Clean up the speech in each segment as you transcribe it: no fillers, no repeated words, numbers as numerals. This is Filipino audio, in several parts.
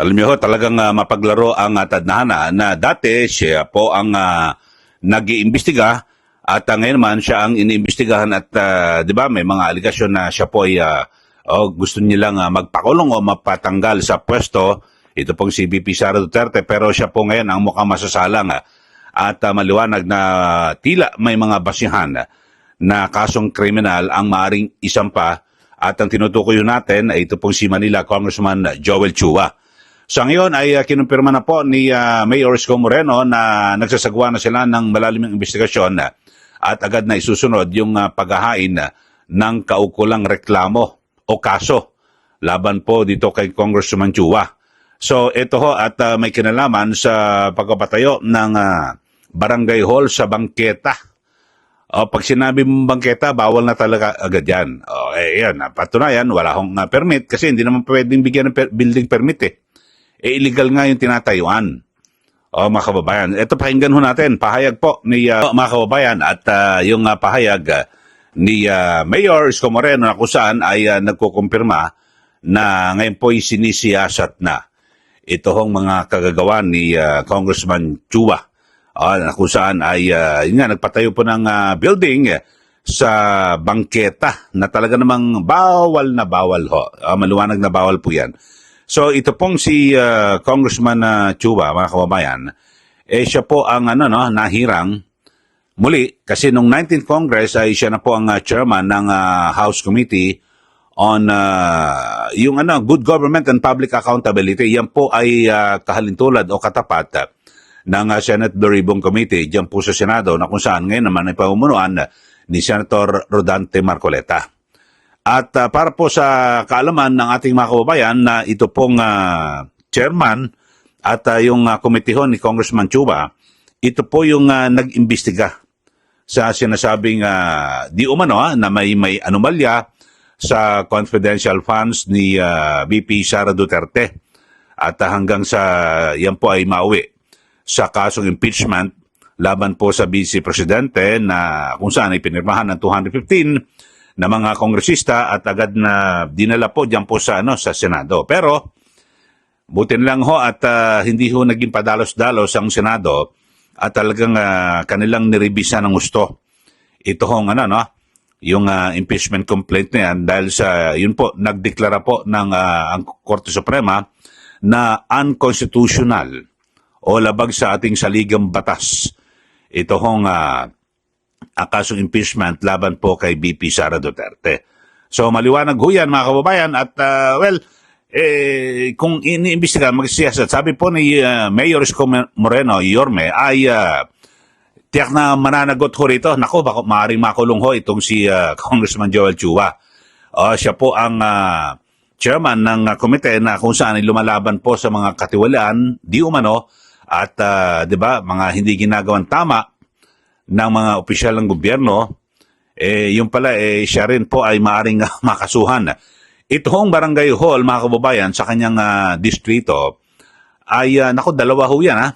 Alam niyo ho, talagang mapaglaro ang tadhana na dati siya po ang nag-iimbestiga at ngayon naman siya ang iniimbestigahan at 'di ba may mga aligasyon na siya po ay gusto nilang magpakulong o mapatanggal sa pwesto. Ito pong si VP Sara Duterte, pero siya po ngayon ang mukhang masasalang at maliwanag na tila may mga basihan na kasong kriminal ang maaring isampa at ang tinutukoy natin ay ito pong si Manila Congressman Joel Chua. Sa ngayon ay kinumpirma na po ni Mayor Isko Moreno na nagsasagawa na sila ng malalimang investigasyon at agad na isusunod yung paghahain ng kaukulang reklamo o kaso laban po dito kay Congressman Chua. So ito ho at may kinalaman sa pagpapatayo ng barangay hall sa bangketa. Pag sinabi mong bangketa, bawal na talaga agad yan. Yan, patunayan, wala akong permit kasi hindi naman pwedeng bigyan ng building permit illegal nga yung tinatayuan. Mga kababayan, ito pakinggan ho natin, pahayag po ni mga kababayan at yung pahayag ni Mayor Isko Moreno na kung saan ay nagkukumpirma na ngayon po'y sinisiyasat na ito hong mga kagagawan ni Congressman Chua. Na kung saan ay yun nga, nagpatayo po ng building sa bangketa na talaga namang bawal na bawal ho. Maluwanag na bawal po yan. So ito pong si Congressman Chua, mga kababayan, siya po ang nahirang muli kasi nung 19th Congress ay siya na po ang chairman ng House Committee on yung Good Government and Public Accountability. Yan po ay kahalintulad o katapat ng Senate Blue Ribbon Committee diyan po sa Senado na kung saan ngayon naman ay pamumunuan ni Senator Rodante Marcoleta. At para po sa kaalaman ng ating mga kababayan na ito pong chairman at yung komitehon ni Congressman Chua, ito po yung nag-imbestiga sa sinasabing di umano na may anomalya sa confidential funds ni VP Sara Duterte. At hanggang sa yan po ay mauwi sa kasong impeachment laban po sa Vice Presidente na kung saan ay pinirmahan ng 215 na mga kongresista at agad na dinala po diyan po sa Senado. Pero butin lang ho at hindi ho naging padalos-dalos ang Senado at talagang kanilang nirebisa ng gusto. Ito hong yung impeachment complaint na yan dahil sa yun po nagdeklara po ng ang Korte Suprema na unconstitutional o labag sa ating saligang batas. Ito hong kasong impeachment laban po kay VP Sara Duterte. So maliwanag ho yan mga kababayan at kung iniimbestiga magsiyasat, sabi po ni Mayor Isko Moreno, Yorme, ay tiyak na mananagot ho rito. Naku, maaaring makulong ho itong si Congressman Joel Chua. Siya po ang chairman ng komite na kung saan ay lumalaban po sa mga katiwalaan, di umano, at 'di ba, mga hindi ginagawang tama ng mga opisyal ng gobyerno, yung pala siya rin po ay maaring makasuhan. Itong barangay hall, mga kababayan, sa kanyang distrito, ay, dalawa ho yan,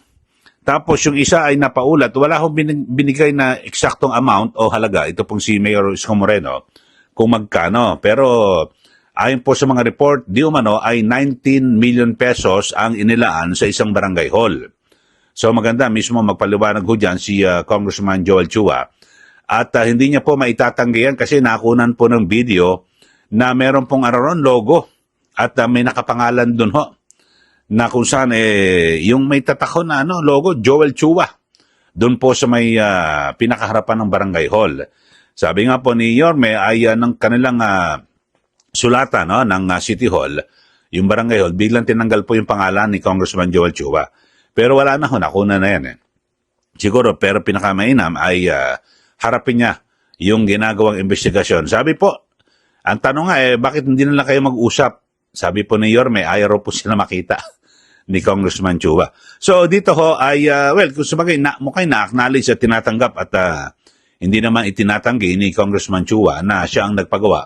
Tapos yung isa ay napaulat, wala hong binigay na eksaktong amount o halaga, ito pong si Mayor Isko Moreno, kung magkano. Pero ayon po sa mga report, di umano ay 19 million pesos ang inilaan sa isang barangay hall. So maganda mismo magpaliwanag ho dyan si Congressman Joel Chua. At hindi niya po maitatanggihan kasi nakunan po ng video na meron pong logo at may nakapangalan dun ho na kung saan yung may tatakon na logo Joel Chua dun po sa may pinakaharapan ng barangay hall. Sabi nga po ni Yorme ay ng kanilang sulatan ng City Hall, yung barangay hall, biglang tinanggal po yung pangalan ni Congressman Joel Chua. Pero wala na ho, nakuna na yan Siguro, pero pinakamainam ay harapin niya yung ginagawang investigasyon. Sabi po, ang tanong nga bakit hindi na lang kayo mag-usap? Sabi po ni Yorme, ayaw po sila makita ni Congressman Chua. So dito ho ay, kung sabagay, mukhang na-acknowledge at tinatanggap at hindi naman itinatanggi ni Congressman Chua na siya ang nagpagawa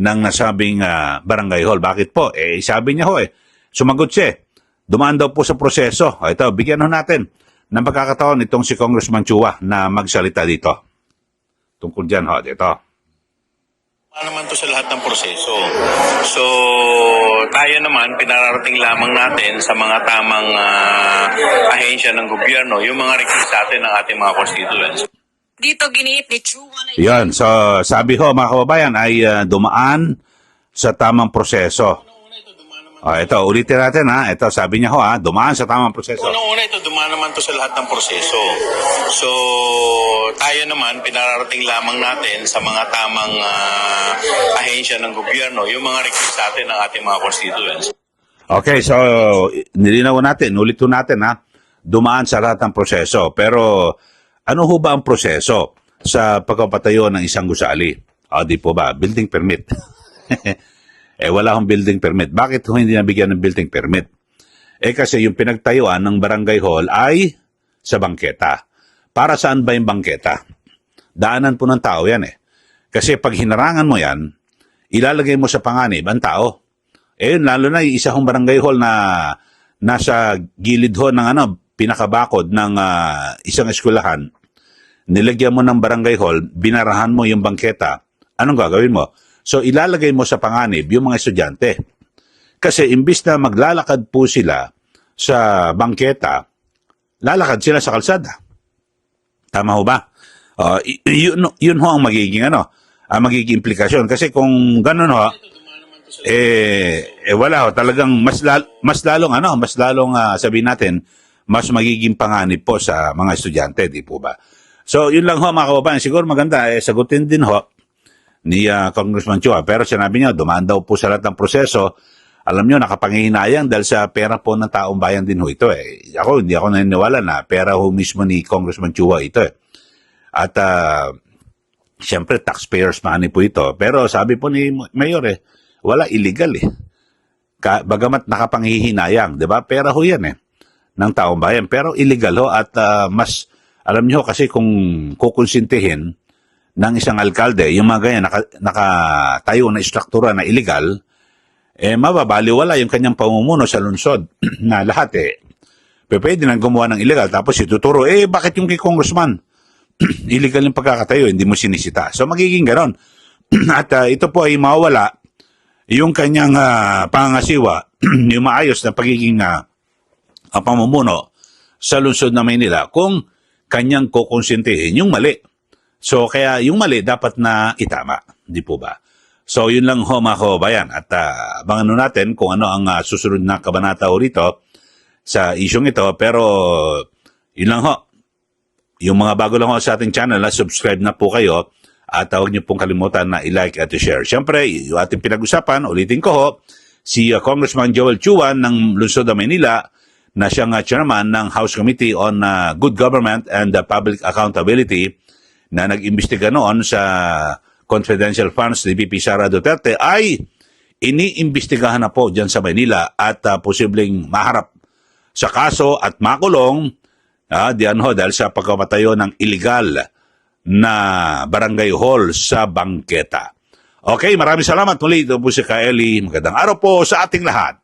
ng nasabing barangay hall. Bakit po? Sabi niya ho sumagot siya dumaan daw po sa proseso. Ito, bigyan ho natin ng pagkakataon itong si Congressman Chua na magsalita dito. Tungkol dyan ho, dito. Naman to sa lahat ng proseso. So, tayo naman, pinararating lamang natin sa mga tamang ahensya ng gobyerno, yung mga request natin ng ating mga constituents. Dito giniit ni Chu. Yan, so sabi ho mga kababayan ay dumaan sa tamang proseso. Ito, ulitin natin ha. Ito, sabi niya ho dumaan sa tamang proseso. Unang-una ito, dumaan naman to sa lahat ng proseso. So, tayo naman, pinararating lamang natin sa mga tamang ahensya ng gobyerno, yung mga request natin ng ating mga constituents. Okay, so nilinaw natin, ulit ho natin ha. Dumaan sa lahat ng proseso. Pero ano ho ba ang proseso sa pagpapatayo ng isang gusali? Di po ba? Building permit. Wala akong building permit. Bakit ho hindi nabigyan ng building permit? Kasi yung pinagtayuan ng barangay hall ay sa bangketa. Para saan ba yung bangketa? Daanan po ng tao yan Kasi pag hinarangan mo yan, ilalagay mo sa panganib ang tao. Lalo na yung isa hong barangay hall na nasa gilid ho ng pinakabakod ng isang eskwelahan. Nilagyan mo ng barangay hall, binarahan mo yung bangketa. Anong gagawin mo? So, ilalagay mo sa panganib yung mga estudyante. Kasi imbis na maglalakad po sila sa bangketa, lalakad sila sa kalsada. Tama ho ba? Yun ho ang magiging magiging implikasyon. Kasi kung ganun ho, wala ho, talagang mas lalong sabihin natin, mas magiging panganib po sa mga estudyante, di po ba? So, yun lang ho mga kababayan. Siguro maganda, sagutin din ho ni Congressman Chua. Pero sinabi niya, dumaan daw po sa lahat ng proseso. Alam niyo, nakapangihinayang dahil sa pera po ng taong bayan din ho ito hindi ako naniniwala na pera ho mismo ni Congressman Chua ito At siyempre, taxpayers money po ito. Pero sabi po ni Mayor wala illegal Bagamat nakapanghihinayang, di ba? Pera ho yan ng taong bayan. Pero illegal ho at mas, alam niyo kasi kung kukonsintihin ng isang alkalde, yung mga ganyan, nakatayo na istruktura na illegal, mababaliwala yung kanyang pamumuno sa lungsod na lahat pwede nang gumawa ng illegal tapos ituturo, bakit yung kay congressman? Illegal yung pagkakatayo, hindi mo sinisita. So magiging ganon. At ito po ay mawala yung kanyang pangangasiwa, yung maayos na pagiging pamumuno sa lungsod na Maynila kung kanyang kukonsintihin yung mali. So, kaya yung mali dapat na itama. Di po ba? So, yun lang ho mga kababayan. At abangan natin kung ano ang susunod na kabanata ho rito sa isyong ito. Pero, yun lang ho. Yung mga bago lang ho sa ating channel, subscribe na po kayo. At huwag niyo pong kalimutan na i-like at i-share. Siyempre, yung ating pinag-usapan, ulitin ko ho, si Congressman Joel Chuan ng Lungsod ng Maynila na siyang chairman ng House Committee on Good Government and Public Accountability na nag-imbestiga noon sa confidential funds ni VP Sara Duterte ay iniimbestigahan na po dyan sa Maynila at posibleng maharap sa kaso at makulong dahil sa pagpapatayo ng illegal na barangay hall sa bangketa. Okay, maraming salamat muli. Ito po si Kaeli. Magandang araw po sa ating lahat.